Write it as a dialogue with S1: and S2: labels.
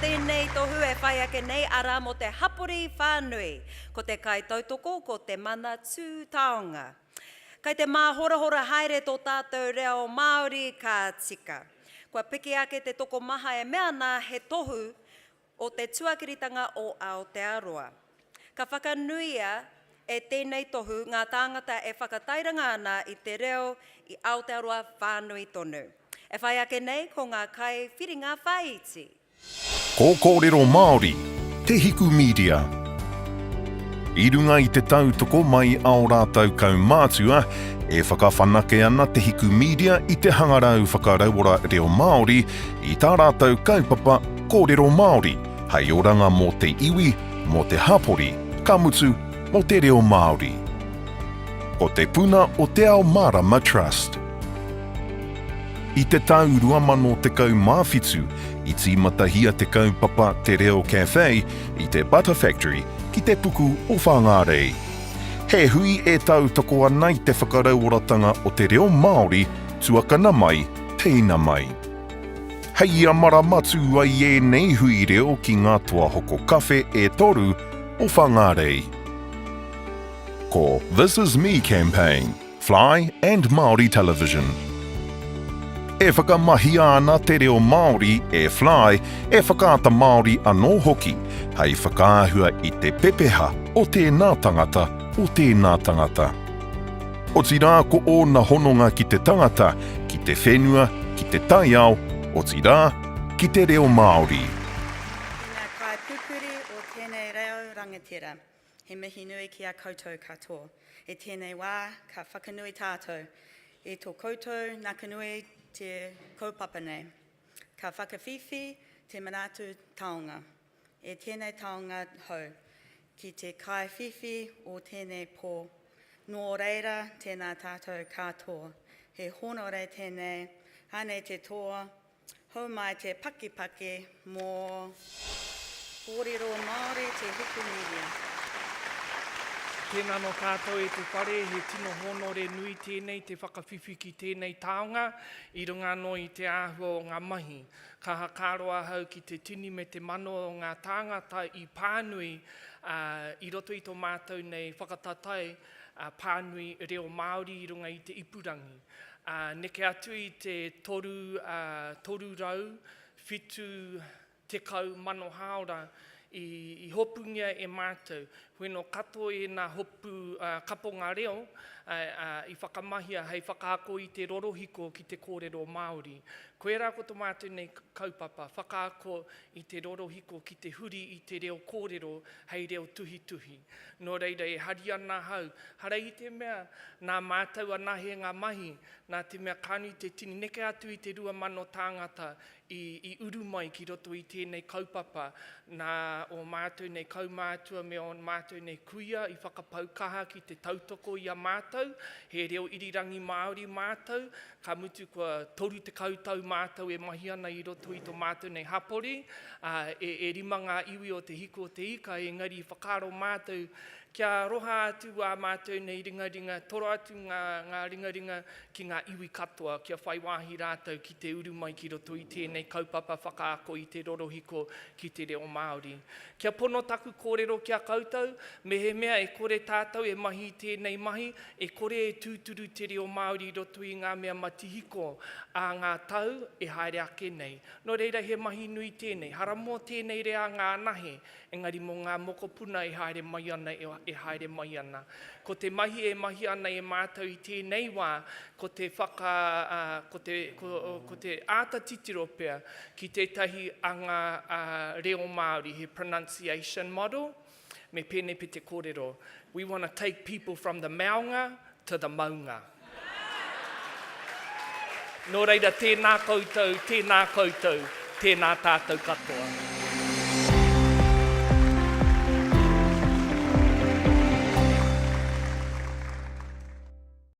S1: tēnei tohu e whai ake nei ara mo te hapori whānui, ko te kai tautoko, ko te mana tū taonga. Kai te māhora haere tō tātou reo Māori ka tika. Kua piki ake te toko maha e mea nā he tohu o te tuakiritanga o Aotearoa. Ka whakanuia e tēnei tohu ngā tāngata e whakatairanga ana i te reo i Aotearoa whānui tonu. E whai ake nei ko ngā kai whiringa whaiti.
S2: Ko kōrero Māori, te hiku media. I runga i te tautoko mai ao rātau kaumātua, e whakawhanake ana te hiku media i te hangarau whakarauora reo Māori i tā rātau kaupapa kōrero Māori, hei oranga mō te iwi, mō te hapori, ka mutu, mō te reo Māori. Ko te puna o te ao Marama Trust. I te tau 2012, i tīmatahia te kaupapa te Reo Cafe i te Butter Factory ki te puku o Whangārei. He hui e tau toko ana i te whakarauoratanga o te Reo Māori, tuakana mai, teina mai. Hei amara matu ai e nei hui reo ki ngā tua hoko kawhe e toru o Whangārei. Ko This Is Me campaign, Fly and Māori Television. E whakamahia ana te reo Māori e Fly, e whakaata Māori anō hoki, hei whakaahua i te pepeha o tēnā tangata, o tēnā tangata. O tira ko o na hononga ki te tangata, ki te whenua, ki te taiao, o tira ki te reo Māori.
S3: Nā kai pupuri o tēnei reo rangatira, he mihi nui ki a koutou katoa. E tēnei wā ka whakanui tātou, e tō koutou nā kanui te kaupapa nei. Ka whakawhiwhi te manatu taonga. E tēnei taonga hau. Ki te kai whiwhi o tēnei pō. Nō reira tēnā tātou katoa. He honore tēnei, hane te toa. Hau mai te pakipaki mō kōrero Māori te hiku media.
S4: Tēnā no kātou e te whare, he tino honore nui tēnei te whakawhiwhi ki tēnei taonga, i runga no i te āhua o ngā mahi. Ka hakaroa hau ki te tini me te mano o ngā tāngata i pānui, i roto i tō mātou nei whakatatai pānui reo Māori i runga i te ipurangi. Neke atu i te toru rau, whitu te kau mano haora, i hopungia e mātou. Wheno kato e nā hopu kaponga reo, i whakamahia hei whakaako i te rorohiko ki te kōrero Māori. Koe rā ko tō mātou nei kaupapa, whakaako i te rorohiko ki te huri i te reo kōrero, hei reo tuhi tuhi. Nō reira e hari ana hau. Hara i te mea, nā mātou ana he ngā mahi, nā te mea kānui te tini, neke atu i te rua mano tāngata, i uru mai ki roto i tēnei kaupapa, nā o mātou nei kaumātua me o mātou nei kuia, i whakapaukaha ki te tautoko i a mātou, he reo irirangi Māori mātou, ka mutu kua toru te kautau mātou e mahi ana i roto i tō mātou nei hapori, e rima ngā iwi o te hiko o te ika, engari i whakaro mātou, kia roha atu a mātou nei ringaringa, toro atu ngā ringaringa ki ngā iwi katoa, kia whai wāhi rātou ki te uru mai ki roto i tēnei kaupapa whakaako i te rorohiko ki te reo Māori. Kia pono taku kōrero kia koutou, me he mea e kore tātou e mahi tēnei mahi, e kore e tūturu te reo Māori roto i ngā mea matihiko a ngā tau e haere ake nei. No reira he mahi nui tēnei, hara mō tēnei rea ngā nahe, engari mō ngā mokopuna e haere mai ana e haere mai ana. Ko te mahi e mahi ana e mātou i tēnei wā, ko te ātatitiro pia ki tētahi anga reo Māori, he pronunciation model, me pēne pe te kōrero. We want to take people from the maunga to the maunga. Nō reira, tēnā koutou, tēnā tātou katoa.